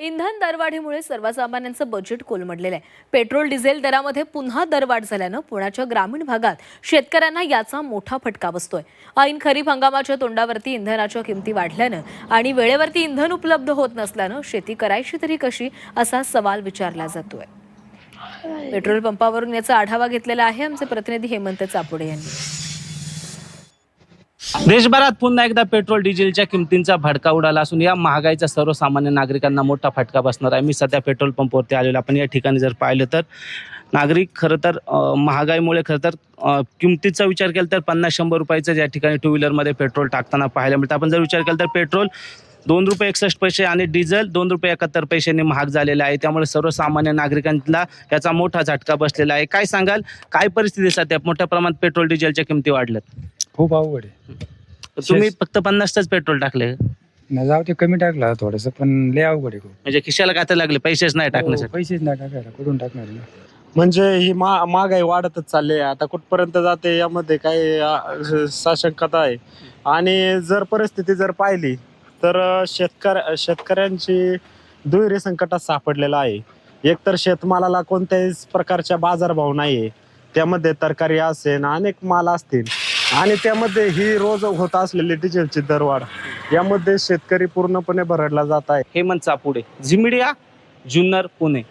इंधन दरवाढीमुळे सर्वसामान्यांचं बजेट कोलमडलेलं आहे. पेट्रोल डिझेल दरामध्ये पुन्हा दरवाढ झाल्यानं पुण्याच्या ग्रामीण भागात शेतकऱ्यांना याचा मोठा फटका बसतोय. ऐन खरीप हंगामाच्या तोंडावरती इंधनाच्या किमती वाढल्यानं आणि वेळेवरती इंधन उपलब्ध होत नसल्यानं शेती करायची तरी कशी असा सवाल विचारला जातोय. पेट्रोल पंपावरून याचा आढावा घेतलेला आहे आमचे प्रतिनिधी हेमंत चापुडे यांनी. देशभरात पुन्हा एकदा पेट्रोल डिझेलच्या किमतींचा भडका उडाला असून या महागाईचा सर्वसामान्य नागरिकांना मोठा फटका बसणार आहे. मी सध्या पेट्रोल पंपवरती आलेलो. आपण या ठिकाणी जर पाहिलं तर नागरिक खरं तर महागाईमुळे खरं तर किमतीचा विचार केला तर 50-100 रुपयाचं या ठिकाणी टू व्हीलरमध्ये पेट्रोल टाकताना पाहायला मिळतं. आपण जर विचार केला तर पेट्रोल ₹2.61 आणि डिझेल ₹2.71 महाग झालेला आहे. त्यामुळे सर्वसामान्य नागरिकांना याचा मोठा झटका बसलेला आहे. काय सांगाल, काय परिस्थिती सध्या मोठ्या प्रमाणात पेट्रोल डिझेलच्या किमती वाढल्यात? खूप अवघड आहे. तुम्ही फक्त 50च पेट्रोल टाकले न जाऊ ते कमी टाकला थोडंसं, पण लय अवघड आहे खूप. म्हणजे खिशाला काय तर लागले, पैसेच नाही टाकण्यासाठी. पैसेच नाही टाकायला, कुठून टाकणार ना? म्हणजे ही महागाई वाढतच चालली आहे. आता कुठपर्यंत जाते यामध्ये काही साशंकता आहे. आणि जर परिस्थिती जर पाहिली तर शेतकऱ्यांची दुहेरी संकटात सापडलेला आहे. एकतर शेतमालाला कोणत्याही प्रकारच्या बाजारभाव नाही आहे, त्यामध्ये तरकारी असेल, अनेक माल असतील, आणि त्यामध्ये ही रोज होत असलेली डिझेलची दरवाढ यामध्ये शेतकरी पूर्णपणे भरडला जात आहे. हेमंत चापुडे, झी मीडिया, जुन्नर, पुणे.